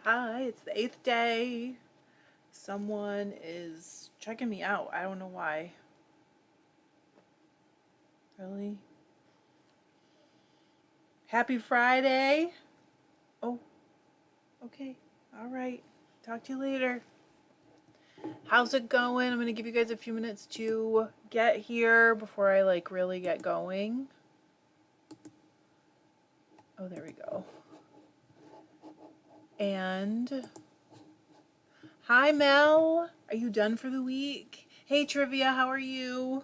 hi. It's the 8th day. Someone is checking me out. I don't know why. Really? Happy Friday. Oh, okay. All right. Talk to you later. How's it going? I'm going to give you guys a few minutes to get here before I really get going. Oh, there we go. And hi, Mel. Are you done for the week? Hey, Trivia, how are you?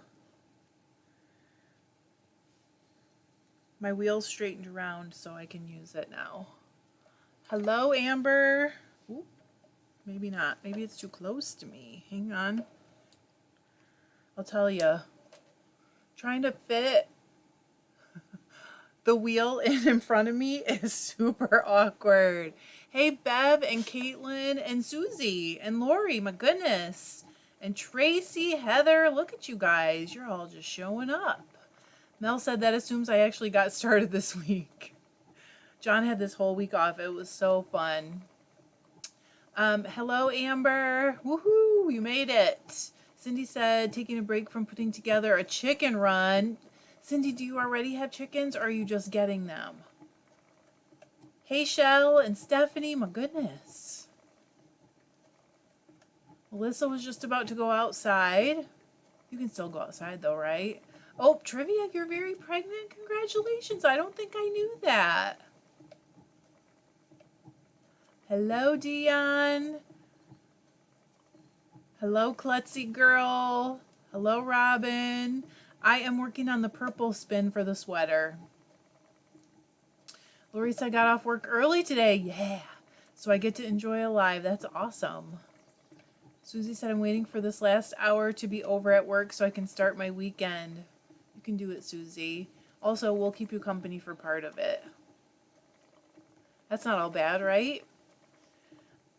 My wheel's straightened around so I can use it now. Hello, Amber. Ooh, maybe not. Maybe it's too close to me. Hang on. I'll tell you. Trying to fit the wheel in front of me is super awkward. Hey, Bev and Caitlin and Susie and Lori, my goodness. And Tracy, Heather, look at you guys. You're all just showing up. Mel said that assumes I actually got started this week. John had this whole week off. It was so fun. Hello, Amber. Woohoo, you made it. Cindy said, taking a break from putting together a chicken run. Cindy, do you already have chickens or are you just getting them? Hey, Shell and Stephanie, my goodness. Melissa was just about to go outside. You can still go outside though, right? Oh, Trivia, you're very pregnant. Congratulations. I don't think I knew that. Hello, Dion. Hello, Klutzy Girl. Hello, Robin. I am working on the purple spin for the sweater. Lori said I got off work early today. Yeah. So I get to enjoy a live. That's awesome. Susie said I'm waiting for this last hour to be over at work so I can start my weekend. You can do it, Susie. Also, we'll keep you company for part of it. That's not all bad, right?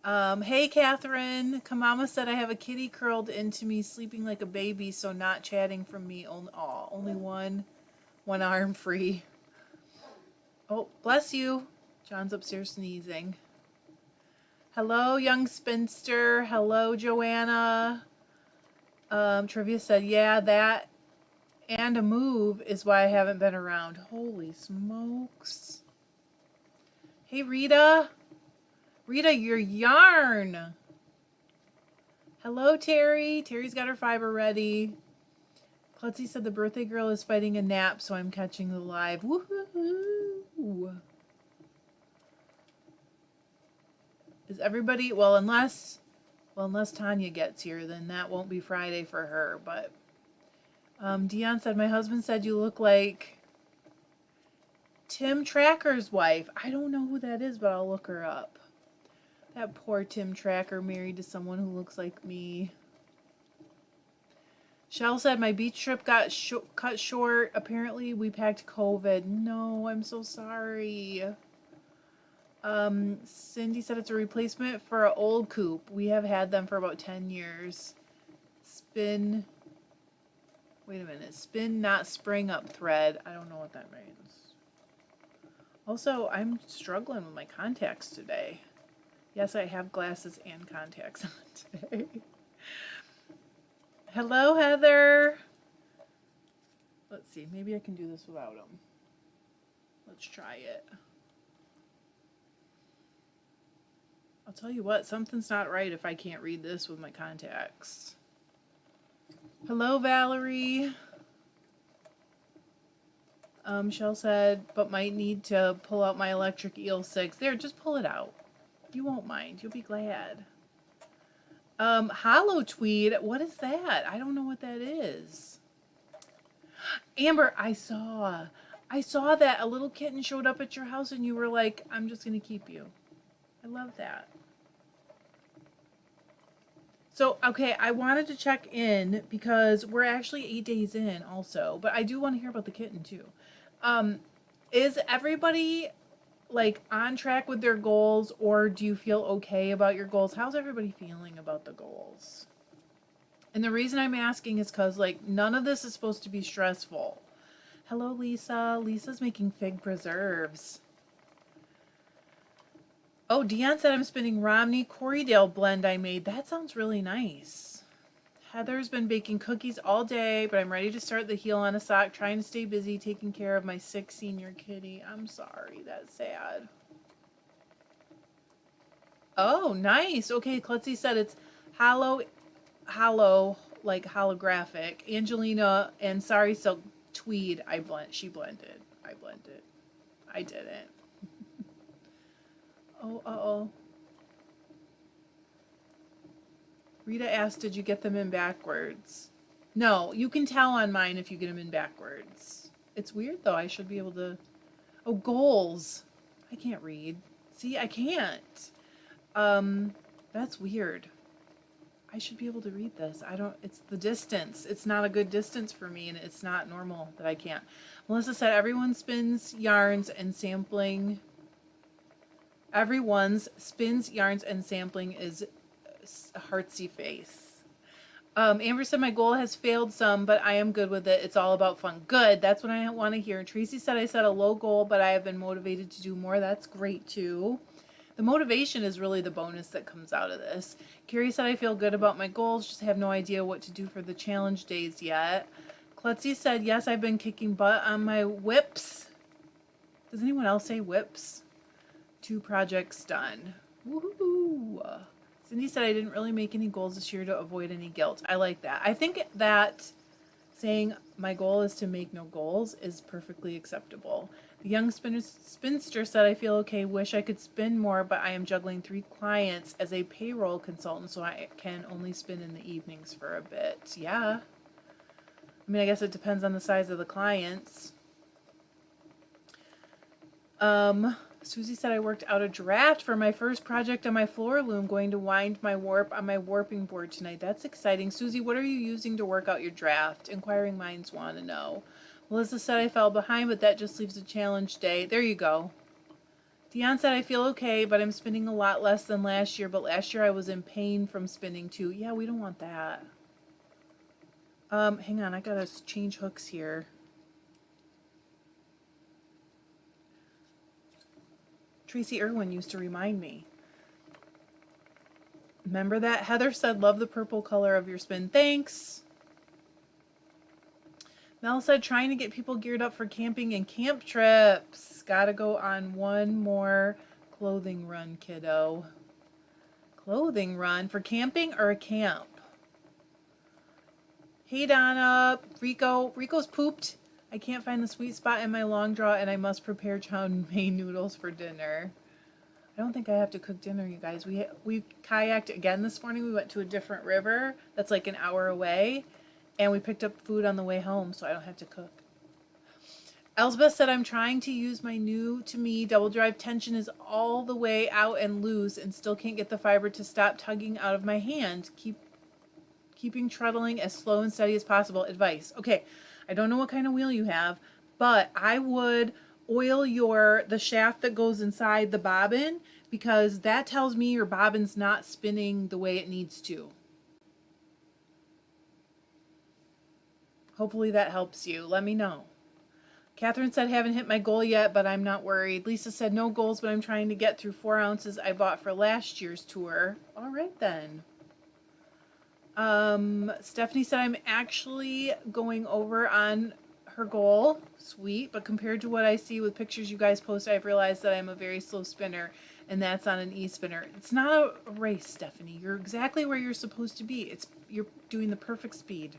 Hey, Catherine. Kamama said I have a kitty curled into me, sleeping like a baby, so not chatting from me. Only one arm free. Oh, bless you. John's upstairs sneezing. Hello, young spinster. Hello, Joanna. Trivia said, yeah, that and a move is why I haven't been around. Holy smokes. Hey, Rita. Rita, your yarn. Hello, Terry. Terry's got her fiber ready. Klutzy said the birthday girl is fighting a nap, so I'm catching the live. Woohoo! Is everybody, well, unless Tanya gets here, then that won't be Friday for her, but Dion said, my husband said you look like Tim Tracker's wife. I don't know who that is, but I'll look her up. That poor Tim Tracker married to someone who looks like me. Shell said my beach trip got cut short. Apparently we packed COVID. No, I'm so sorry. Cindy said it's a replacement for an old coupe. We have had them for about 10 years. Spin, wait a minute. Spin, not spring up thread. I don't know what that means. Also, I'm struggling with my contacts today. Yes, I have glasses and contacts on today. Hello, Heather. Let's see. Maybe I can do this without them. Let's try it. I'll tell you what, something's not right if I can't read this with my contacts. Hello, Valerie. Shell said, but might need to pull out my electric eel 6. There, just pull it out. You won't mind. You'll be glad. Hollow Tweed. What is that? I don't know what that is. Amber, I saw that a little kitten showed up at your house and you were like, I'm just going to keep you. I love that. So, okay, I wanted to check in because we're actually 8 days in also, but I do want to hear about the kitten too. Is everybody on track with their goals, or do you feel okay about your goals? How's everybody feeling about the goals? And the reason I'm asking is because none of this is supposed to be stressful. Hello, Lisa. Lisa's making fig preserves. Oh, Dion said I'm spinning Romney Corriedale blend I made. That sounds really nice. Heather's been baking cookies all day, but I'm ready to start the heel on a sock, trying to stay busy taking care of my sick senior kitty. I'm sorry, that's sad. Oh, nice. Okay, Klutzy said it's hollow, like holographic. Angelina and Sorry Silk tweed. She blended. I blended. I didn't. Oh, uh-oh. Rita asked, did you get them in backwards? No, you can tell on mine if you get them in backwards. It's weird though. I should be able to. Oh, goals. I can't read. See, I can't. That's weird. I should be able to read this. I don't, it's the distance. It's not a good distance for me, and it's not normal that I can't. Melissa said everyone spins yarns and sampling. Everyone's spins yarns and sampling is a heartsy face. Amber said my goal has failed some, but I am good with it. It's all about fun. Good. That's what I want to hear. And Tracy said I set a low goal, but I have been motivated to do more. That's great too. The motivation is really the bonus that comes out of this. Carrie said I feel good about my goals, just have no idea what to do for the challenge days yet. Klutzy said, yes, I've been kicking butt on my whips. Does anyone else say whips? 2 projects done. Woohoo! Cindy said I didn't really make any goals this year to avoid any guilt. I like that. I think that saying my goal is to make no goals is perfectly acceptable. The young spinster said, I feel okay, wish I could spin more, but I am juggling 3 clients as a payroll consultant, so I can only spin in the evenings for a bit. Yeah. I mean, I guess it depends on the size of the clients. Susie said I worked out a draft for my first project on my floor loom, going to wind my warp on my warping board tonight. That's exciting. Susie, what are you using to work out your draft? Inquiring minds want to know. Melissa said I fell behind, but that just leaves a challenge day. There you go. Dion said I feel okay, but I'm spinning a lot less than last year, but last year I was in pain from spinning too. Yeah, we don't want that. Hang on, I gotta change hooks here. Tracy Irwin used to remind me. Remember that? Heather said, love the purple color of your spin. Thanks. Mel said, trying to get people geared up for camping and camp trips. Gotta go on one more clothing run, kiddo. Clothing run for camping or a camp? Hey, Donna. Rico's pooped. I can't find the sweet spot in my long draw, and I must prepare chow mein noodles for dinner. I don't think I have to cook dinner, you guys. We kayaked again this morning. We went to a different river that's like an hour away, and we picked up food on the way home, so I don't have to cook. Elsbeth said, I'm trying to use my new to me double drive tension is all the way out and loose and still can't get the fiber to stop tugging out of my hand. Keeping treadling as slow and steady as possible. Advice. Okay, I don't know what kind of wheel you have, but I would oil the shaft that goes inside the bobbin, because that tells me your bobbin's not spinning the way it needs to. Hopefully that helps you. Let me know. Catherine said, haven't hit my goal yet, but I'm not worried. Lisa said, no goals, but I'm trying to get through 4 ounces I bought for last year's tour. All right, then. Stephanie said, I'm actually going over on her goal. Sweet. But compared to what I see with pictures you guys post, I've realized that I'm a very slow spinner, and that's on an e-spinner. It's not a race, Stephanie. You're exactly where you're supposed to be. You're doing the perfect speed.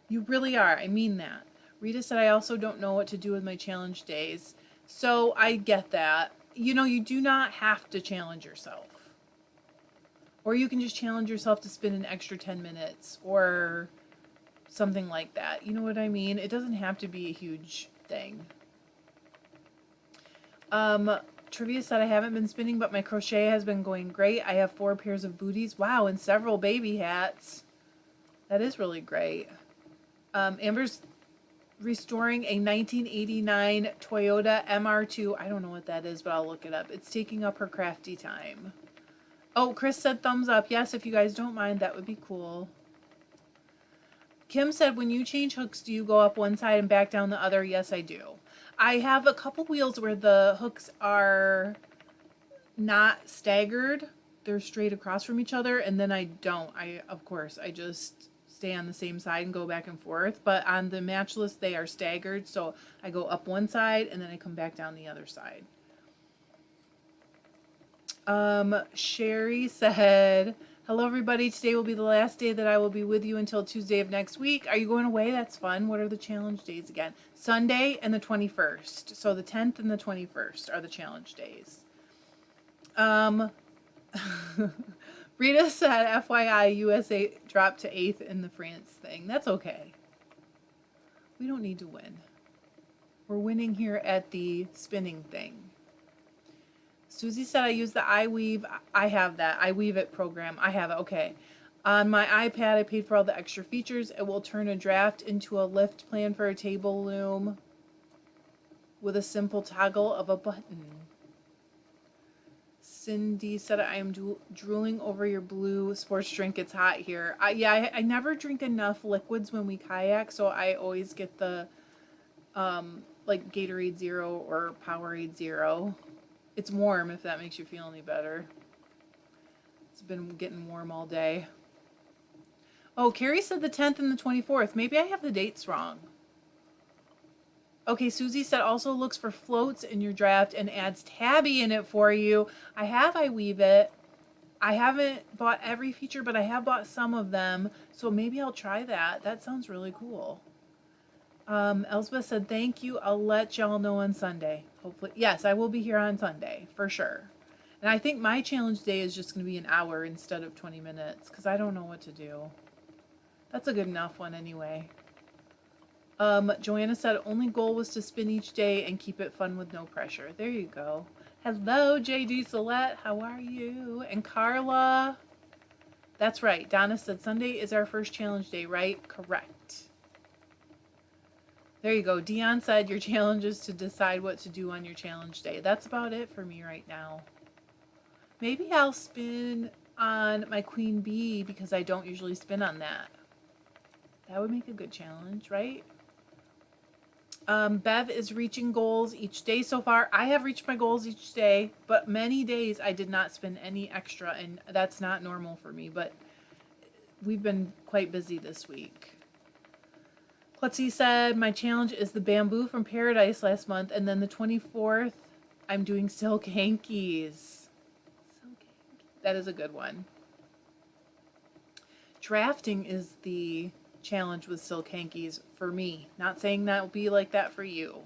You really are. I mean that. Rita said, I also don't know what to do with my challenge days. So I get that. You know, you do not have to challenge yourself. Or you can just challenge yourself to spin an extra 10 minutes or something like that. You know what I mean? It doesn't have to be a huge thing. Trivia said, I haven't been spinning, but my crochet has been going great. I have 4 pairs of booties. Wow, and several baby hats. That is really great. Amber's restoring a 1989 Toyota MR2. I don't know what that is, but I'll look it up. It's taking up her crafty time. Oh, Chris said thumbs up. Yes, if you guys don't mind, that would be cool. Kim said, when you change hooks, do you go up one side and back down the other? Yes, I do. I have a couple wheels where the hooks are not staggered. They're straight across from each other, and then I don't. Of course, I just stay on the same side and go back and forth. But on the matchless, they are staggered, so I go up one side and then I come back down the other side. Sherry said, hello everybody, today will be the last day that I will be with you until Tuesday of next week. Are you going away? That's fun. What are the challenge days again? Sunday and the 21st. So the 10th and the 21st are the challenge days. Rita said, FYI, USA dropped to 8th in the France thing. That's okay. We don't need to win. We're winning here at the spinning thing. Susie said, I use the iWeave. I have that. iWeave It program. I have it. Okay. On my iPad, I paid for all the extra features. It will turn a draft into a lift plan for a table loom with a simple toggle of a button. Cindy said, I am drooling over your blue sports drink. It's hot here. I never drink enough liquids when we kayak, so I always get the like Gatorade Zero or Powerade Zero. It's warm, if that makes you feel any better. It's been getting warm all day. Oh, Carrie said the 10th and the 24th. Maybe I have the dates wrong. Okay, Susie said also looks for floats in your draft and adds Tabby in it for you. I weave it. I haven't bought every feature, but I have bought some of them. So maybe I'll try that. That sounds really cool. Elspeth said, thank you. I'll let y'all know on Sunday. Hopefully. Yes, I will be here on Sunday for sure. And I think my challenge day is just going to be an hour instead of 20 minutes because I don't know what to do. That's a good enough one anyway. Joanna said, only goal was to spin each day and keep it fun with no pressure. There you go. Hello, JD Salette. How are you? And Carla. That's right. Donna said, Sunday is our first challenge day, right? Correct. There you go. Dion said your challenge is to decide what to do on your challenge day. That's about it for me right now. Maybe I'll spin on my queen bee because I don't usually spin on that. That would make a good challenge, right? Bev is reaching goals each day so far. I have reached my goals each day, but many days I did not spend any extra, and that's not normal for me, but we've been quite busy this week. Klutzy said, my challenge is the bamboo from Paradise last month, and then the 24th, I'm doing silk hankies. That is a good one. Drafting is the challenge with silk hankies for me. Not saying that will be like that for you.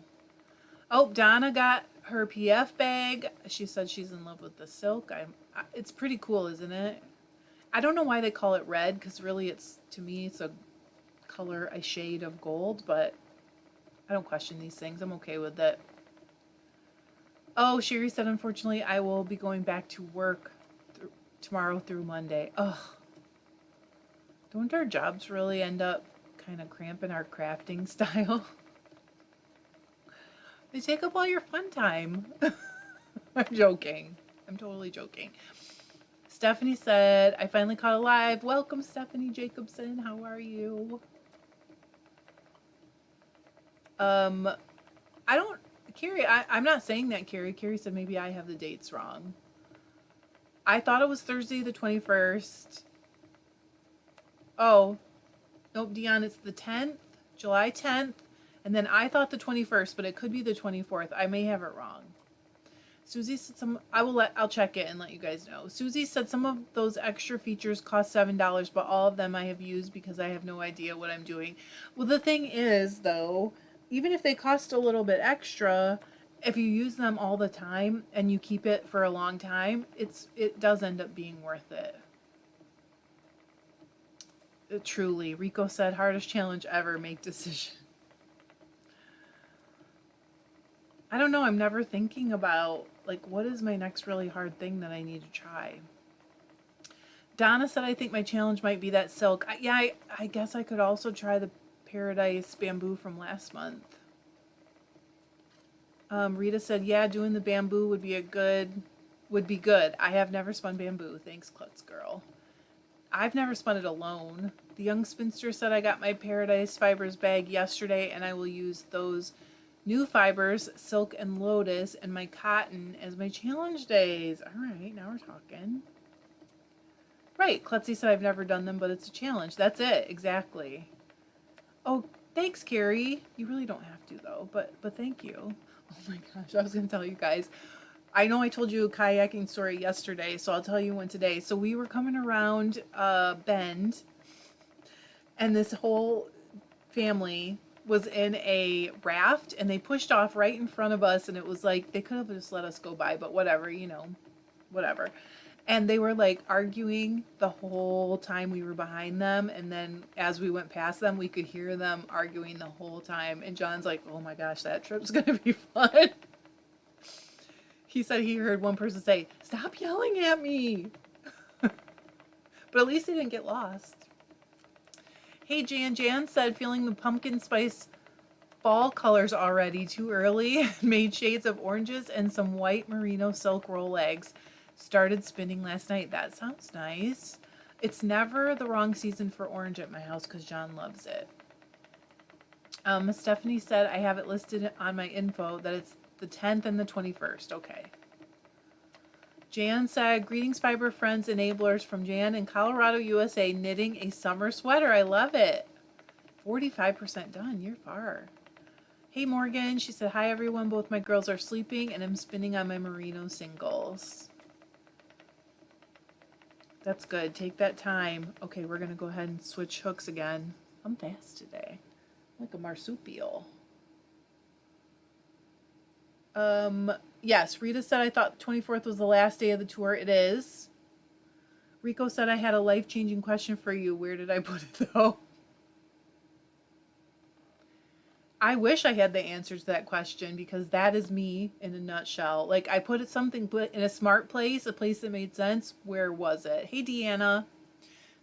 Oh, Donna got her PF bag. She said she's in love with the silk. It's pretty cool, isn't it? I don't know why they call it red, because really to me, it's a color, a shade of gold, but I don't question these things. I'm okay with it. Oh, Sherry said, unfortunately, I will be going back to work tomorrow through Monday. Ugh. Don't our jobs really end up kind of cramping our crafting style? They take up all your fun time. I'm joking. I'm totally joking. Stephanie said, I finally caught a live. Welcome, Stephanie Jacobson. How are you? Carrie, I'm not saying that, Carrie. Carrie said maybe I have the dates wrong. I thought it was Thursday the 21st. Oh, nope, Dion, it's the 10th, July 10th, and then I thought the 21st, but it could be the 24th. I may have it wrong. Susie said I'll check it and let you guys know. Susie said some of those extra features cost $7, but all of them I have used because I have no idea what I'm doing. Well, the thing is, though, even if they cost a little bit extra, if you use them all the time and you keep it for a long time, it does end up being worth it. Truly. Rico said, hardest challenge ever, make decision. I don't know. I'm never thinking about, like, what is my next really hard thing that I need to try? Donna said, I think my challenge might be that silk. I guess I could also try the Paradise bamboo from last month. Rita said, yeah, doing the bamboo would be good. I have never spun bamboo. Thanks, Klutz Girl. I've never spun it alone. The young spinster said I got my Paradise Fibers bag yesterday and I will use those New fibers, silk and lotus, and my cotton as my challenge days. All right, now we're talking. Right, Klutzy said I've never done them, but it's a challenge. That's it, exactly. Oh, thanks, Carrie. You really don't have to though, but thank you. Oh my gosh, I was gonna tell you guys. I know I told you a kayaking story yesterday, so I'll tell you one today. So we were coming around a bend, and this whole family was in a raft, and they pushed off right in front of us, and it was like they could have just let us go by, but whatever, you know, whatever. And they were like arguing the whole time we were behind them, and then as we went past them, we could hear them arguing the whole time. And John's like, "Oh my gosh, that trip's gonna be fun." He said he heard one person say, "Stop yelling at me." But at least they didn't get lost. Hey, Jan. Jan said, feeling the pumpkin spice fall colors already. Too early. Made shades of oranges and some white merino silk roll eggs. Started spinning last night. That sounds nice. It's never the wrong season for orange at my house because John loves it. Stephanie said, I have it listed on my info that it's the 10th and the 21st. Okay. Jan said, greetings, fiber friends, enablers from Jan in Colorado, USA, knitting a summer sweater. I love it. 45% done. You're far. Hey, Morgan. She said, hi, everyone. Both my girls are sleeping, and I'm spinning on my merino singles. That's good. Take that time. Okay, we're going to go ahead and switch hooks again. I'm fast today. Like a marsupial. Yes, Rita said I thought the 24th was the last day of the tour. It is. Rico said I had a life-changing question for you. Where did I put it, though? I wish I had the answers to that question because that is me in a nutshell. Like, I put something in a smart place, a place that made sense. Where was it? Hey, Deanna.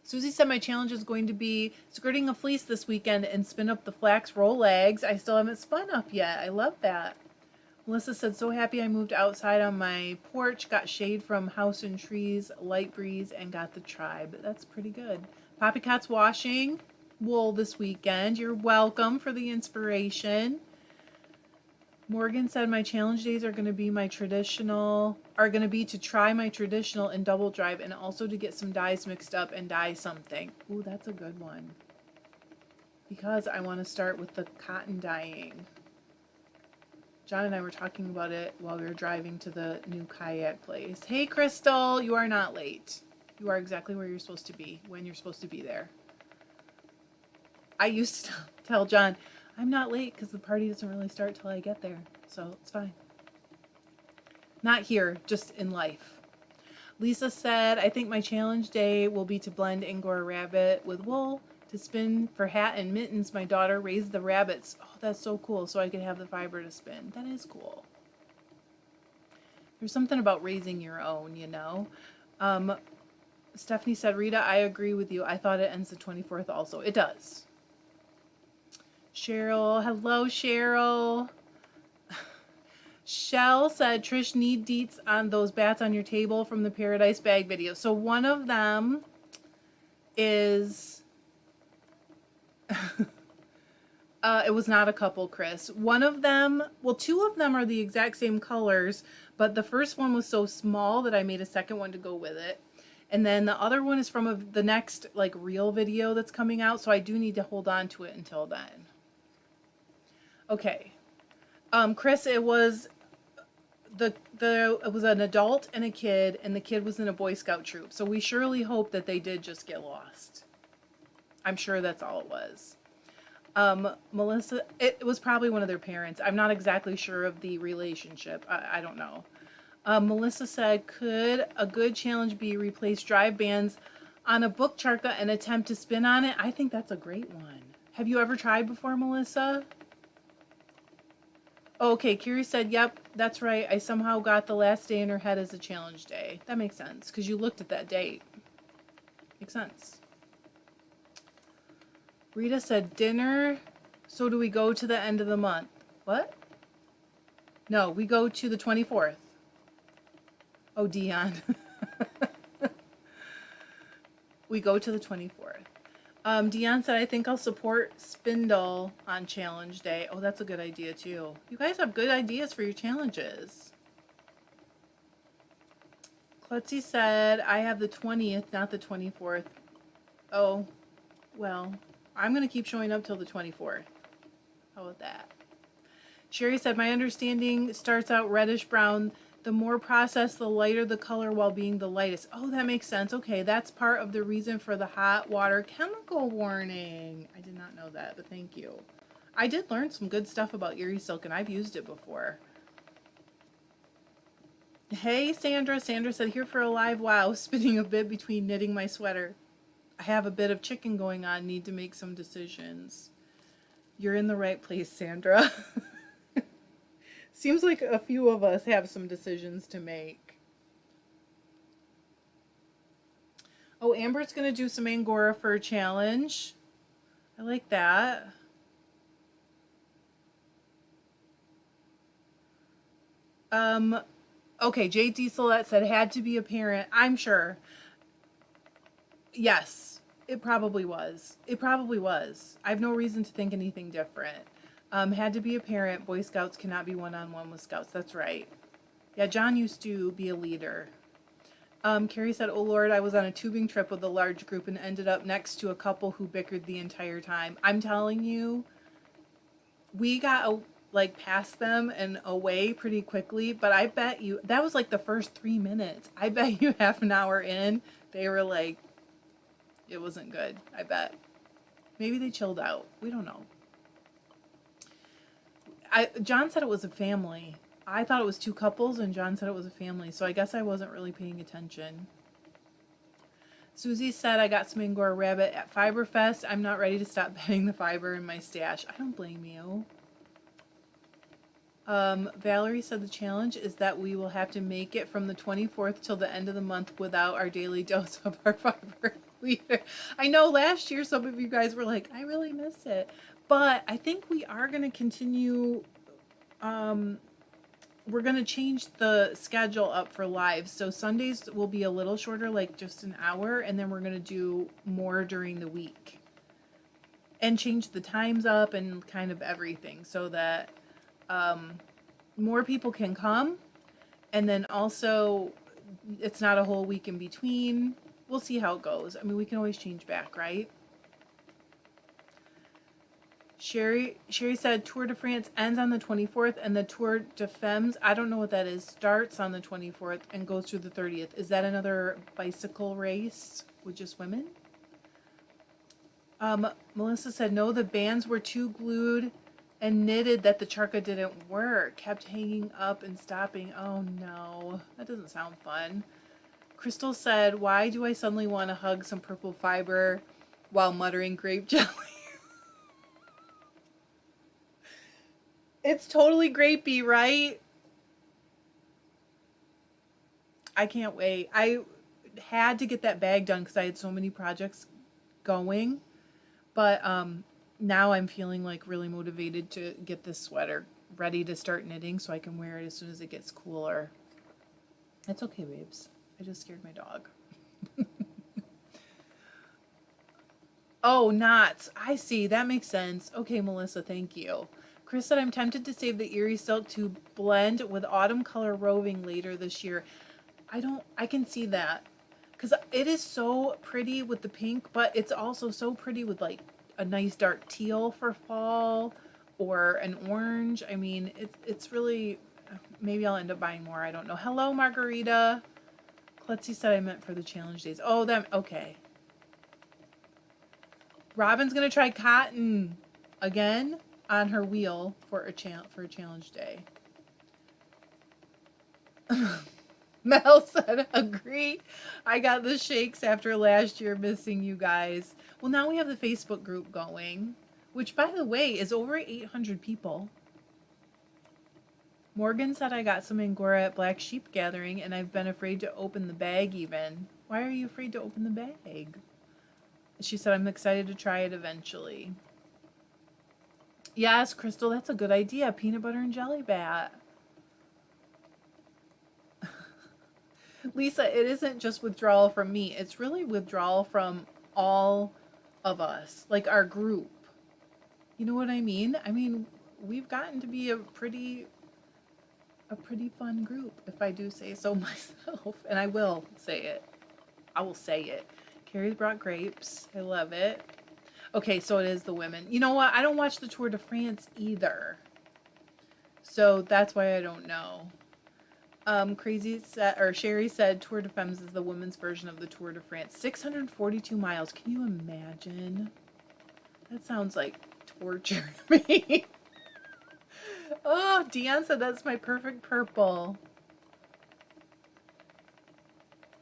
Susie said my challenge is going to be skirting a fleece this weekend and spin up the flax roll eggs. I still haven't spun up yet. I love that. Melissa said, so happy I moved outside on my porch, got shade from house and trees, light breeze, and got the tribe. That's pretty good. Poppycot's washing wool this weekend. You're welcome for the inspiration. Morgan said my challenge days are going to be to try my traditional in double drive and also to get some dyes mixed up and dye something. Ooh, that's a good one. Because I want to start with the cotton dyeing. John and I were talking about it while we were driving to the new kayak place. Hey, Crystal, you are not late. You are exactly where you're supposed to be, when you're supposed to be there. I used to tell John, I'm not late because the party doesn't really start till I get there. So it's fine. Not here, just in life. Lisa said, I think my challenge day will be to blend Angora rabbit with wool. To spin for hat and mittens, my daughter raised the rabbits. Oh, that's so cool. So I could have the fiber to spin. That is cool. There's something about raising your own, you know. Stephanie said, Rita, I agree with you. I thought it ends the 24th also. It does. Cheryl. Hello, Cheryl. Shell said, Trish, need deets on those bats on your table from the Paradise Bag video. So one of them is... it was not a couple, Chris. One of them, well, two of them are the exact same colors, but the first one was so small that I made a second one to go with it. And then the other one is from the next, like, reel video that's coming out, so I do need to hold on to it until then. Okay. Chris, it was it was an adult and a kid, and the kid was in a Boy Scout troop. So we surely hope that they did just get lost. I'm sure that's all it was. Melissa, it was probably one of their parents. I'm not exactly sure of the relationship. I don't know. Melissa said, could a good challenge be replace drive bands on a book charka and attempt to spin on it? I think that's a great one. Have you ever tried before, Melissa? Oh, okay, Kiri said, yep, that's right. I somehow got the last day in her head as a challenge day. That makes sense, because you looked at that date. Makes sense. Rita said, dinner, so do we go to the end of the month? What? No, we go to the 24th. Oh, Dion. We go to the 24th. Dion said, I think I'll support Spindle on challenge day. Oh, that's a good idea too. You guys have good ideas for your challenges. Klutzy said, I have the 20th, not the 24th. Oh, well, I'm going to keep showing up till the 24th. How about that? Sherry said, my understanding starts out reddish brown. The more processed, the lighter the color while being the lightest. Oh, that makes sense. Okay, that's part of the reason for the hot water chemical warning. I did not know that, but thank you. I did learn some good stuff about Erie Silk, and I've used it before. Hey, Sandra. Sandra said, here for a live wow, spinning a bit between knitting my sweater. I have a bit of chicken going on, need to make some decisions. You're in the right place, Sandra. Seems like a few of us have some decisions to make. Oh, Amber's going to do some Angora for a challenge. I like that. Okay, J. Dieselette said had to be a parent. I'm sure. Yes, it probably was. It probably was. I have no reason to think anything different. Had to be a parent. Boy Scouts cannot be one-on-one with Scouts. That's right. Yeah, John used to be a leader. Carrie said, oh Lord, I was on a tubing trip with a large group and ended up next to a couple who bickered the entire time. I'm telling you, we got past them and away pretty quickly, but I bet you, that was like the first 3 minutes. I bet you half an hour in, they were like, it wasn't good, I bet. Maybe they chilled out. We don't know. John said it was a family. I thought it was 2 couples, and John said it was a family, so I guess I wasn't really paying attention. Susie said, I got some Angora Rabbit at Fiberfest. I'm not ready to stop betting the fiber in my stash. I don't blame you. Valerie said the challenge is that we will have to make it from the 24th till the end of the month without our daily dose of our fiber. I know last year some of you guys were like, I really miss it. But I think we are going to continue. We're going to change the schedule up for live. So Sundays will be a little shorter, like just an hour. And then we're going to do more during the week. And change the times up and kind of everything so that more people can come. And then also, it's not a whole week in between. We'll see how it goes. I mean, we can always change back, right? Sherry said Tour de France ends on the 24th and the Tour de Femmes, I don't know what that is, starts on the 24th and goes through the 30th. Is that another bicycle race with just women? Melissa said, no, the bands were too glued and knitted that the charka didn't work. Kept hanging up and stopping. Oh no, that doesn't sound fun. Crystal said, why do I suddenly want to hug some purple fiber while muttering grape jelly? It's totally grapey, right? I can't wait. I had to get that bag done because I had so many projects going. But now I'm feeling like really motivated to get this sweater ready to start knitting so I can wear it as soon as it gets cooler. It's okay, babes. I just scared my dog. Oh, knots. I see. That makes sense. Okay, Melissa, thank you. Chris said, I'm tempted to save the Erie Silk to blend with autumn color roving later this year. I can see that. Because it is so pretty with the pink, but it's also so pretty with like a nice dark teal for fall or an orange. I mean, it's really, maybe I'll end up buying more. I don't know. Hello, Margarita. Klutzy said I meant for the challenge days. Oh, okay. Robin's going to try cotton again on her wheel for a challenge day. Mel said, agree. I got the shakes after last year missing you guys. Well, now we have the Facebook group going, which, by the way, is over 800 people. Morgan said, I got some Angora at Black Sheep Gathering, and I've been afraid to open the bag even. Why are you afraid to open the bag? She said, I'm excited to try it eventually. Yes, Crystal, that's a good idea. Peanut butter and jelly bat. Lisa, it isn't just withdrawal from me. It's really withdrawal from all of us, like our group. You know what I mean? I mean, we've gotten to be a pretty fun group, if I do say so myself. And I will say it. I will say it. Carrie brought grapes. I love it. Okay, so it is the women. You know what? I don't watch the Tour de France either. So that's why I don't know. Crazy said, or Sherry said, Tour de Femmes is the women's version of the Tour de France. 642 miles. Can you imagine? That sounds like torture to me. Oh, Dion said that's my perfect purple.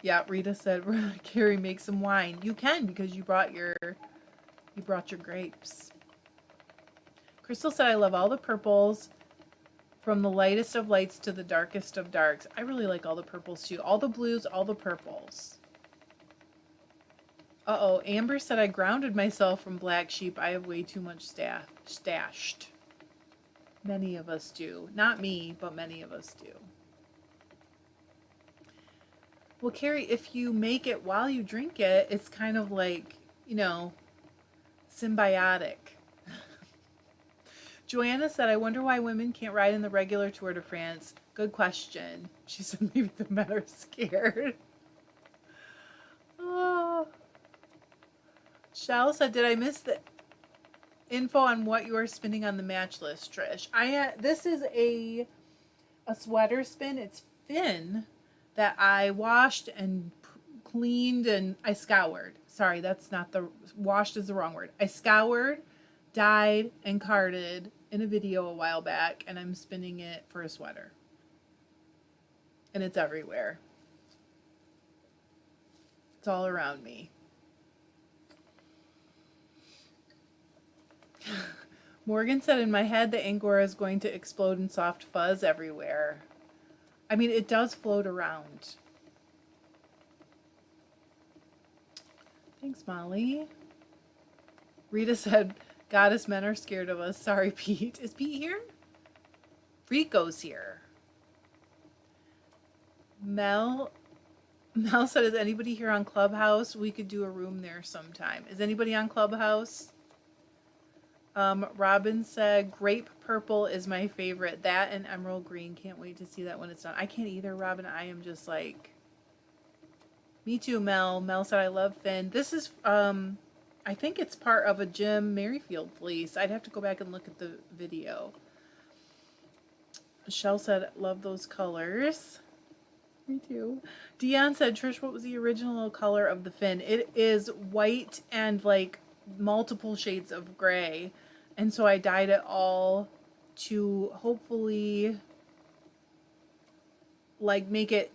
Yeah, Rita said, Carrie, make some wine. You can because you brought your grapes. Crystal said, I love all the purples. From the lightest of lights to the darkest of darks. I really like all the purples too. All the blues, all the purples. Uh-oh, Amber said I grounded myself from black sheep. I have way too much stashed. Many of us do. Not me, but many of us do. Well, Carrie, if you make it while you drink it, it's kind of like, you know, symbiotic. Joanna said, I wonder why women can't ride in the regular Tour de France. Good question. She said maybe the men are scared. Oh. Shell said, did I miss the info on what you are spinning on the match list, Trish? This is a sweater spin. It's Finn that I washed and cleaned and I scoured. Sorry, that's not the, washed is the wrong word. I scoured, dyed, and carded in a video a while back, and I'm spinning it for a sweater. And it's everywhere. It's all around me. Morgan said, in my head, the Angora is going to explode in soft fuzz everywhere. I mean, it does float around. Thanks, Molly. Rita said, Goddess men are scared of us. Sorry, Pete. Is Pete here? Rico's here. Mel said, is anybody here on Clubhouse? We could do a room there sometime. Is anybody on Clubhouse? Robin said, grape purple is my favorite. That and emerald green. Can't wait to see that when it's done. I can't either, Robin. I am just like, me too, Mel. Mel said, I love Finn. This is, I think it's part of a Jim Merrifield fleece. I'd have to go back and look at the video. Michelle said, love those colors. Me too. Dion said, Trish, what was the original color of the fin? It is white and like multiple shades of gray. And so I dyed it all to hopefully like make it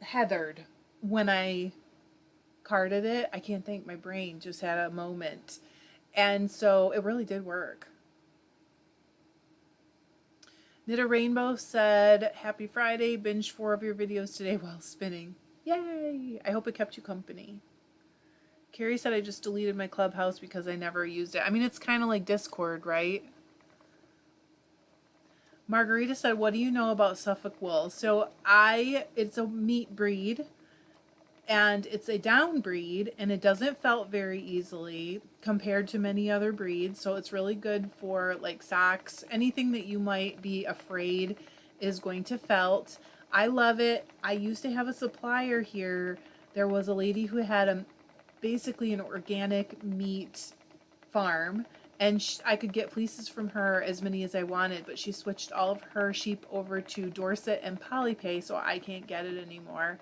heathered when I carded it. I can't think, my brain just had a moment. And so it really did work. Knit a Rainbow said, happy Friday, binged 4 of your videos today while spinning. Yay! I hope it kept you company. Carrie said, I just deleted my Clubhouse because I never used it. I mean, it's kind of like Discord, right? Margarita said, what do you know about Suffolk wool? So it's a meat breed. And it's a down breed, and it doesn't felt very easily compared to many other breeds. So it's really good for like socks. Anything that you might be afraid is going to felt. I love it. I used to have a supplier here. There was a lady who had basically an organic meat farm, and I could get fleeces from her as many as I wanted, but she switched all of her sheep over to Dorset and Polypay, so I can't get it anymore.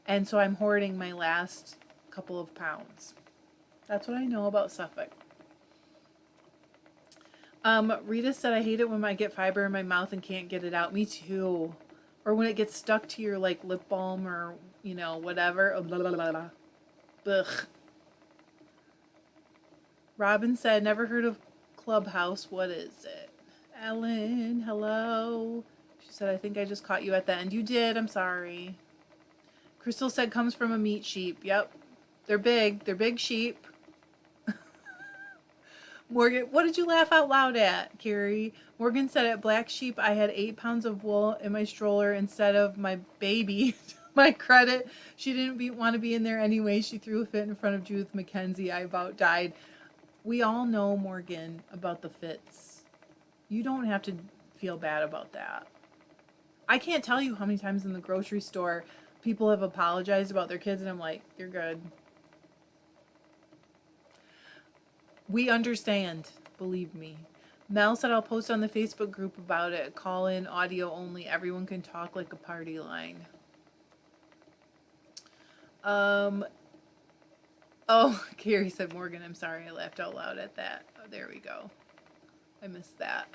And so I'm hoarding my last couple of pounds. That's what I know about Suffolk. Rita said, I hate it when I get fiber in my mouth and can't get it out. Me too. Or when it gets stuck to your like lip balm or, you know, whatever. Oh, blah, blah, blah, blah. Ugh. Robin said, never heard of Clubhouse. What is it? Ellen, hello. She said, I think I just caught you at the end. You did. I'm sorry. Crystal said, comes from a meat sheep. Yep. They're big. They're big sheep. Morgan, what did you laugh out loud at, Carrie? Morgan said, at Black Sheep, I had 8 pounds of wool in my stroller instead of my baby. My credit. She didn't want to be in there anyway. She threw a fit in front of Judith McKenzie. I about died. We all know, Morgan, about the fits. You don't have to feel bad about that. I can't tell you how many times in the grocery store people have apologized about their kids, and I'm like, you're good. We understand, believe me. Mel said I'll post on the Facebook group about it. Call in, audio only. Everyone can talk like a party line. Oh, Carrie said, Morgan, I'm sorry I laughed out loud at that. Oh, there we go. I missed that.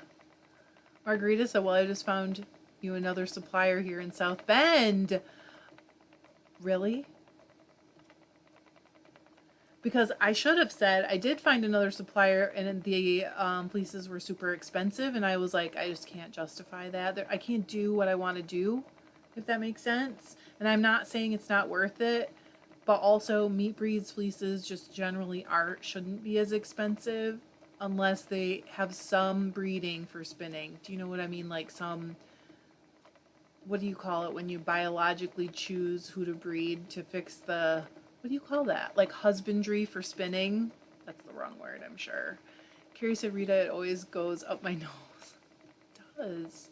Margarita said, well, I just found you another supplier here in South Bend. Really? Because I should have said I did find another supplier, and the fleeces were super expensive, and I was like, I just can't justify that. I can't do what I want to do, if that makes sense. And I'm not saying it's not worth it, but also meat breeds fleeces just generally shouldn't be as expensive unless they have some breeding for spinning. Do you know what I mean? Like some, what do you call it when you biologically choose who to breed to fix the, what do you call that? Like husbandry for spinning? That's the wrong word, I'm sure. Carrie said, Rita, it always goes up my nose. It does.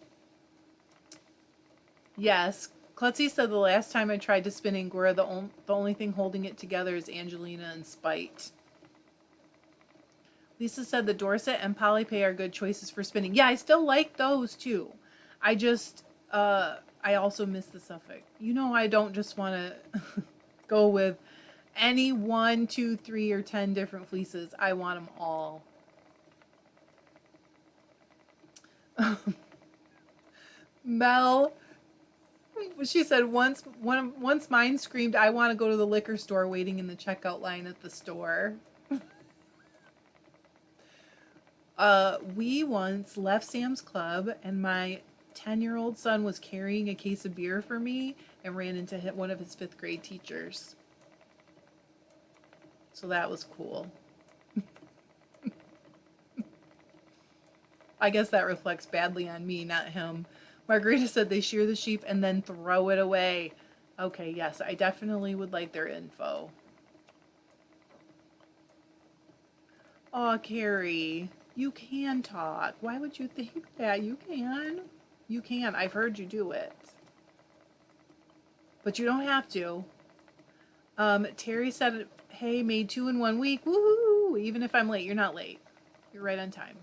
Yes. Klutzy said the last time I tried to spin Angora, the only thing holding it together is Angelina and Spite. Lisa said the Dorset and Polypay are good choices for spinning. Yeah, I still like those too. I just, I also miss the Suffolk. You know, I don't just want to go with any 1, 2, 3, or 10 different fleeces. I want them all. Mel, she said once mine screamed, I want to go to the liquor store, waiting in the checkout line at the store. We once left Sam's Club, and my 10-year-old son was carrying a case of beer for me and ran into one of his 5th grade teachers. So that was cool. I guess that reflects badly on me, not him. Margarita said they shear the sheep and then throw it away. Okay, yes, I definitely would like their info. Aw, Carrie, you can talk. Why would you think that? You can. You can. I've heard you do it. But you don't have to. Terry said, hey, made 2 in 1 week. Woohoo! Even if I'm late, you're not late. You're right on time.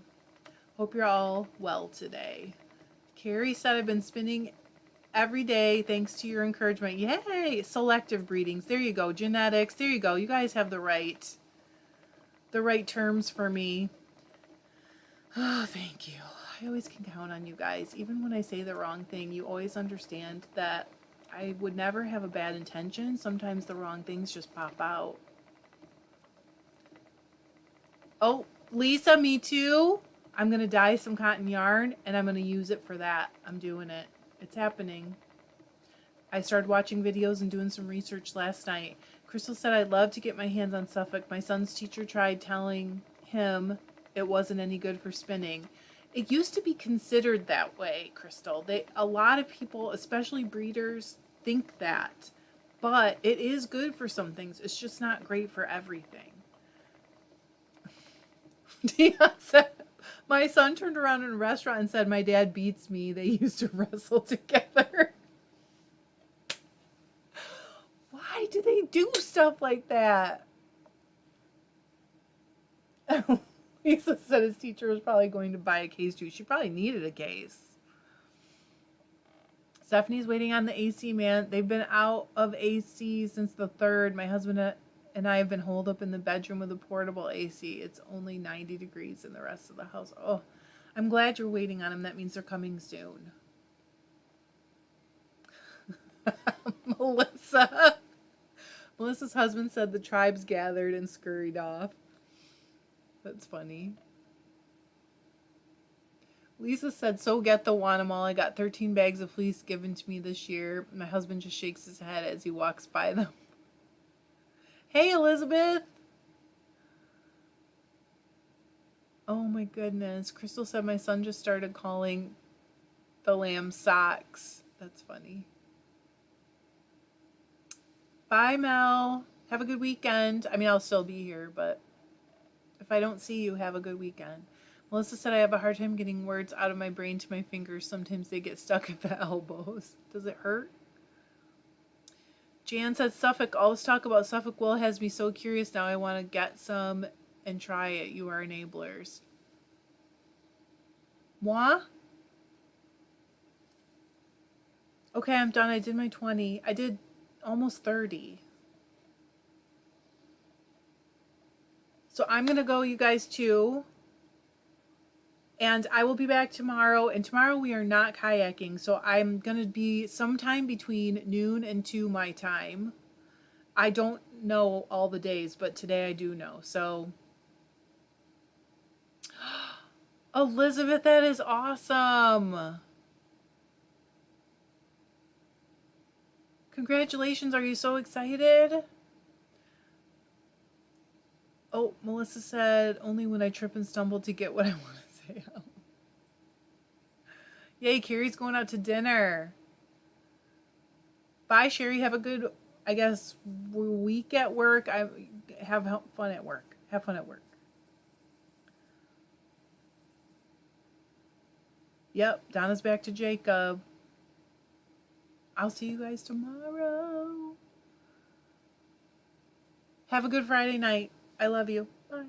Hope you're all well today. Carrie said, I've been spinning every day thanks to your encouragement. Yay! Selective breedings. There you go. Genetics. There you go. You guys have the right terms for me. Oh, thank you. I always can count on you guys. Even when I say the wrong thing, you always understand that I would never have a bad intention. Sometimes the wrong things just pop out. Oh, Lisa, me too. I'm going to dye some cotton yarn, and I'm going to use it for that. I'm doing it. It's happening. I started watching videos and doing some research last night. Crystal said, I'd love to get my hands on Suffolk. My son's teacher tried telling him it wasn't any good for spinning. It used to be considered that way, Crystal. A lot of people, especially breeders, think that. But it is good for some things. It's just not great for everything. Dion said, my son turned around in a restaurant and said, my dad beats me. They used to wrestle together. Why do they do stuff like that? Lisa said his teacher was probably going to buy a case too. She probably needed a case. Stephanie's waiting on the AC, man. They've been out of AC since the 3rd. My husband and I have been holed up in the bedroom with a portable AC. It's only 90 degrees in the rest of the house. Oh, I'm glad you're waiting on them. That means they're coming soon. Melissa's husband said the tribes gathered and scurried off. That's funny. Lisa said, so get the Wannamal. I got 13 bags of fleece given to me this year. My husband just shakes his head as he walks by them. Hey, Elizabeth. Oh my goodness. Crystal said my son just started calling the lamb socks. That's funny. Bye, Mel. Have a good weekend. I mean, I'll still be here, but If I don't see you, have a good weekend. Melissa said I have a hard time getting words out of my brain to my fingers. Sometimes they get stuck at the elbows. Does it hurt? Jan said Suffolk. All this talk about Suffolk wool has me so curious now. I want to get some and try it. You are enablers. Moi? Okay, I'm done. I did my 20. I did almost 30. So I'm going to go, you guys, too. And I will be back tomorrow. And tomorrow we are not kayaking. So I'm going to be sometime between noon and 2 my time. I don't know all the days, but today I do know. So, Elizabeth, that is awesome. Congratulations. Are you so excited? Oh, Melissa said, only when I trip and stumble to get what I want to say. Yay, Carrie's going out to dinner. Bye, Sherry. Have a good, I guess, week at work. Have fun at work. Have fun at work. Yep, Donna's back to Jacob. I'll see you guys tomorrow. Have a good Friday night. I love you. Bye.